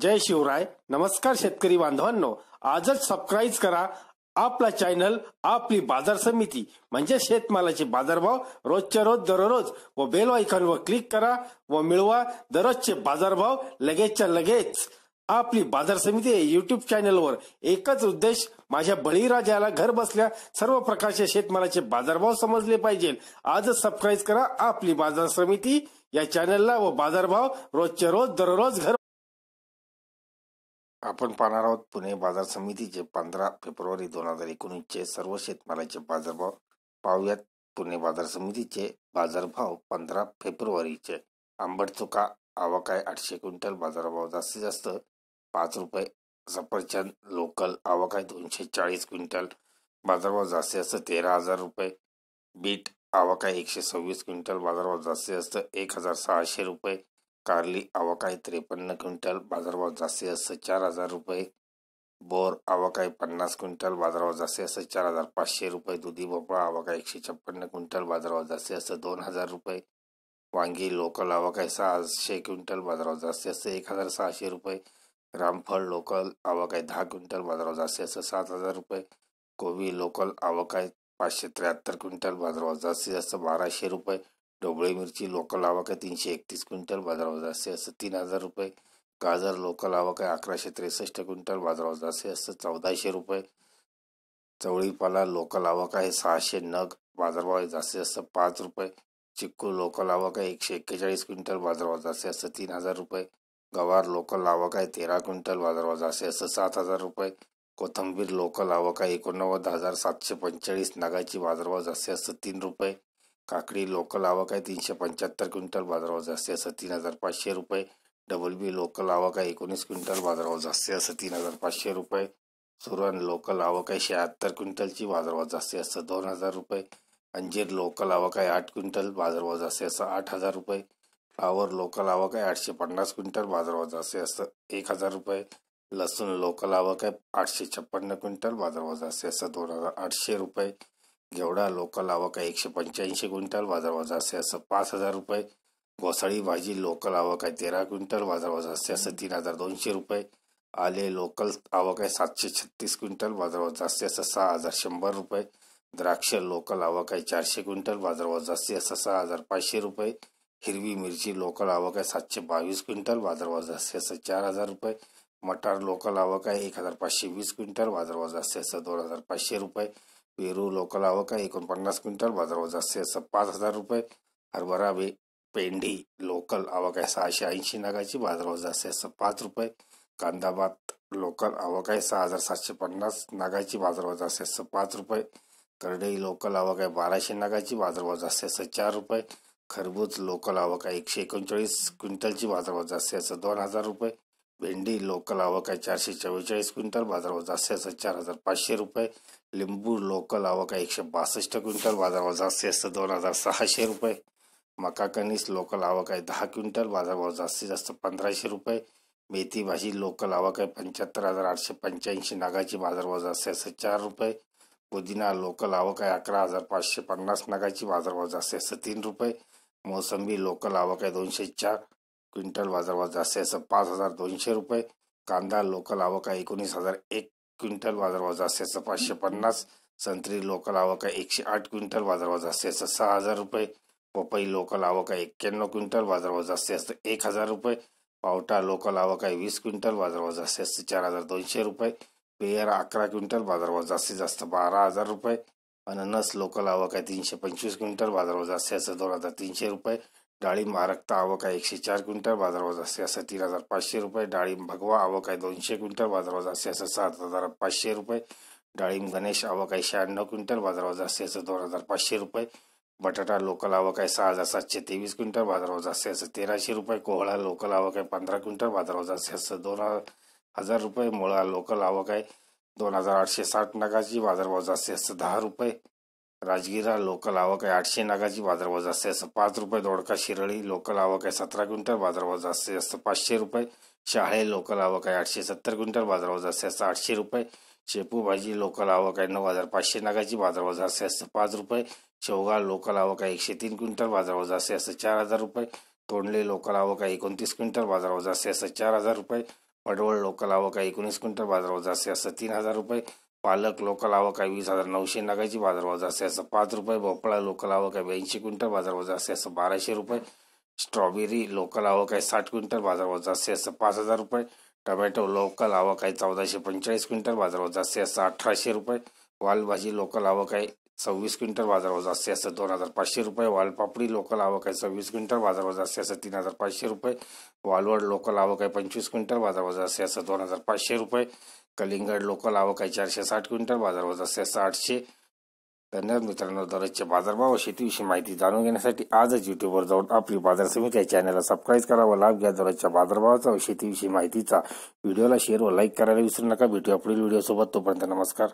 जय शिवराय. नमस्कार शेतकरी बांधवांनो, आजच सबस्क्राईब करा आपला चॅनल आपली बाजार समिती म्हणजे शेतमालाचे बाजारभाव रोजच्या रोज दररोज व बेल आयकॉनवर क्लिक करा व मिळवा दररोजचे बाजारभाव लगेचच्या लगेच. आपली बाजार समिती युट्यूब चॅनलवर एकच उद्देश, माझ्या बळीराजाला घर बसल्या सर्व प्रकारचे शेतमालाचे बाजारभाव समजले पाहिजे. आजच सबस्क्राईब करा आपली बाजार समिती या चॅनलला व बाजारभाव रोजच्या रोज दररोज घर. आपण पाहणार आहोत पुणे बाजार समितीचे 15 फेब्रुवारी 2019 चे सर्व शेतमालाचे बाजारभाव. पाहूयात पुणे बाजार समितीचे बाजारभाव 15 फेब्रुवारीचे. आंबट चुका आवक आहे 800 क्विंटल, बाजारभाव जास्तीत जास्त 5 रुपये. सफरचंद लोकल आवक आहे 240 क्विंटल, बाजारभाव जास्तीत जास्त 13,000 रुपये. बीट आवक आहे 126 क्विंटल, बाजारभाव जास्तीत जास्त 1,600 रुपये. कारली आवक आहे 53 क्विंटल, बाजारभाव जास्तीत जास्त 4,000 रुपये. बोर आवक आहे 50 क्विंटल, बाजारभाव जास्तीत जास्त 4,500 रुपये. दुधी भोपळा आवक आहे 156 क्विंटल, बाजारभाव जास्तीत जास्त 2,000 रुपये. वांगी लोकल आवक आहे 600 क्विंटल, बाजारभाव जास्तीत जास्त 1,600 रुपये. रामफळ लोकल आवक आहे 10 क्विंटल, बाजारभाव जास्तीत जास्त 7,000 रुपये. कोबी लोकल आवक आहे 573 क्विंटल, बाजारभाव जास्तीत जास्त 1,200 रुपये. ढोबळी मिरची लोकल आवक आहे 331 क्विंटल, बाजारभाव जास्तीत जास्त 3,000 रुपये. गाजर लोकल आवक आहे 1163 क्विंटल, बाजारभाव जास्तीत जास्त 1,400 रुपये. चवळीपाला लोकल आवक आहे 600 नग, बाजारभाव जास्तीत जास्त 5 रुपये. चिक्कू लोकल आवक आहे 141 क्विंटल, बाजारभाव जास्तीत जास्त 3,000 रुपये. गवार लोकल आवक आहे 13 क्विंटल, बाजारभाव जास्तीत जास्त 7,000 रुपये. कोथिंबीर लोकल आवक आहे 89,745 नगाची, बाजारभाव जास्तीत जास्त 3 रुपये. काकडी लोकल आवक आहे 375 क्विंटल, बाजारभाव जास्तीत जास्त 3,500 रुपये. डबल बी लोकल आवक आहे 19 क्विंटल, बाजारभाव जास्तीत जास्त 3,500 रुपये. सुरण लोकल आवक आहे 76 क्विंटलची, बाजारभाव जास्तीत जास्त 2,000 रुपये. अंजीर लोकल आवक आहे 8 क्विंटल, बाजारभाव जास्तीत जास्त 8,000 रुपये. फ्लावर लोकल आवक आहे 850 क्विंटल, बाजारभाव जास्तीत जास्त 1,000 रुपये. लसूण लोकल आवक आहे 856 क्विंटल, बाजारभाव जास्तीत जास्त 2,800 रुपये. घेवडा लोकल आवक आहे 185 क्विंटल, बाजारभाव जास्तीत जास्त 5,000 रुपये. घोसाळी भाजी लोकल आवक आहे 13 क्विंटल, बाजारभाव जास्तीत जास्त 3,200 रुपये. आले लोकल आवक आहे 736 क्विंटल, बाजारभाव जास्तीत जास्त 6,100 रुपये. द्राक्ष लोकल आवक आहे 400 क्विंटल, बाजारभाव जास्तीत जास्त 6,500 रुपये. हिरवी मिरची लोकल आवक आहे 722 क्विंटल, बाजारभाव जास्तीत जास्त 4,000 रुपये. मटार लोकल आवक आहे 1,520 क्विंटल, बाजारभाव जास्तीत जास्त 2,500 रुपये. पेरू लोकल आवक आहे 49 क्विंटल, बाजारभाव जास्तीत जास्त 5,000 रुपये. हरभरा पेंडी लोकल आवक आहे 680 नगाची, बाजारभाव जास्तीत जास्त 5 रुपये. कांदा भात लोकल आवक आहे 6,750 नगाची, बाजारभाव जास्तीत जास्त 5 रुपये. करडई लोकल आवक आहे 1,200 नगाची, बाजारभाव जास्तीत जास्त 4 रुपये. खरबूज लोकल आवक आहे 139 क्विंटलची, बाजारभाव जास्तीत जास्त 2,000 रुपये. भेंडी लोकल आवक आहे 444 क्विंटल, बाजारभाव जास्तीत जास्त 4,500 रुपये. लिंबू लोकल आवक आहे 162 क्विंटल, बाजारभाव जास्तीत जास्त 2,600 रुपये. मका कणीस लोकल आवक आहे 10 क्विंटल, बाजारभाव जास्तीत जास्त 1,500 रुपये. मेथी भाजी लोकल आवक आहे 75,885 नगाची, बाजारभाव जास्तीत जास्त 4 रुपये. पुदिना लोकल आवक आहे 11,550 नगाची, बाजारभाव जास्तीत जास्त 3 रुपये. मोसंबी लोकल आवक आहे 204 क्विंटल, बाजारभाव जास्तीत जास्त 5,200 रुपये. कांदा लोकल आवक आहे 19,001 क्विंटल, बाजारभाव जास्तीत जास्त 550. संत्री लोकल आवक आहे 108 क्विंटल, बाजारभाव जास्तीत जास्त 6,000 रुपये. पपई लोकल आवक आहे 91 क्विंटल, बाजारभाव जास्तीत जास्त 1,000 रुपये. पावटा लोकल आवक आहे 20 क्विंटल, बाजारभाव जास्तीत जास्त 4,200 रुपये. पेयर 11 क्विंटल, बाजारभाव जास्तीत जास्त 12,000 रुपये. अननस लोकल आवक आहे 325 क्विंटल, बाजारभाव जास्तीत जास्त 2,300 रुपये. डाळिंब आरक्ता आवक आहे 104 क्विंटल, बाजारभाव जास्तीत जास्त 3,500 रुपये. डाळिंब भगवा आवक आहे 200 क्विंटल, बाजारभाव जास्तीत जास्त 7,500 रुपये. डाळिंब गणेश आवक आहे 96 क्विंटल, बाजारभाव जास्तीत जास्त 2,500 रुपये. बटाटा लोकल आवक आहे 6,723 क्विंटल, बाजारभाव जास्तीत जास्त 1,300 रुपये. कोहळा लोकल आवक आहे 15 क्विंटल, बाजारभाव जास्तीत जास्त 2,000 रुपये. मुळा लोकल आवक आहे 2,860 नगाची, बाजारभाव जास्तीत जास्त 10 रुपये. राजगिरा लोकल आवक आहे 800 नगाची, बाजारभाव जास्तीत जास्त 5 रुपये. दोडका शिरळी लोकल आवक आहे 17 क्विंटल, बाजारभाव जास्तीत जास्त 500 रुपये. शहाळे लोकल आवक आहे 870 क्विंटल, बाजारभाव जास्तीत जास्त 800 रुपये. शेपू भाजी लोकल आवक आहे 9,500 नगाची, बाजारभाव जास्तीत जास्त 5 रुपये. शेवगा लोकल आवक आहे 103 क्विंटल, बाजारभाव जास्तीत जास्त 4,000 रुपये. तोंडले लोकल आवक आहे 29 क्विंटल, बाजारभाव जास्तीत जास्त 4,000 रुपये. पडवळ लोकल आवक आहे 19 क्विंटल, बाजारभाव जास्तीत जास्त 3,000 रुपये. पालक लोकल आवक आहे 20,900 नगाची, बाजारभाव जास्तीत जास्त 5 रुपये. भोपळा लोकल आवक आहे 82 क्विंटल, बाजारभाव जास्तीत जास्त 1,200 रुपये. स्ट्रॉबेरी लोकल आवक आहे 60 क्विंटल, बाजारभाव जास्तीत जास्त 5,000 रुपये. टोमॅटो लोकल आवक आहे 1445 क्विंटल, बाजारभाव जास्तीत जास्त 1,800 रुपये. वालभाजी लोकल आवक आहे 26 क्विंटल, बाजारभाव जास्तीत जास्त 2,500 रुपये. वालपापडी लोकल आवक आहे 26 क्विंटल, बाजारभाव जास्तीत जास्त 3,500 रुपये. वालवड लोकल आवक आहे 25 क्विंटल, बाजारभाव जास्तीत जास्त 2,500 रुपये. कलिंगड लोकल आवक आहे 460 क्विंटल, बाजारभाव जास्तीत जास्त 800. धन्यवाद मित्रांनो. दररोजचे बाजारभाव व शेतीविषयी माहिती जाणून घेण्यासाठी आजच युट्यूबवर जाऊन आपली बाजार समिती या चॅनलला सबस्क्राईब करा व लाभ घ्या. दररोजच्या बाजारभावाचा व शेतीविषयी माहितीचा व्हिडिओला शेअर व लाईक करायला विसरू नका. भेटूया पुढील व्हिडिओ सोबत. तोपर्यंत नमस्कार.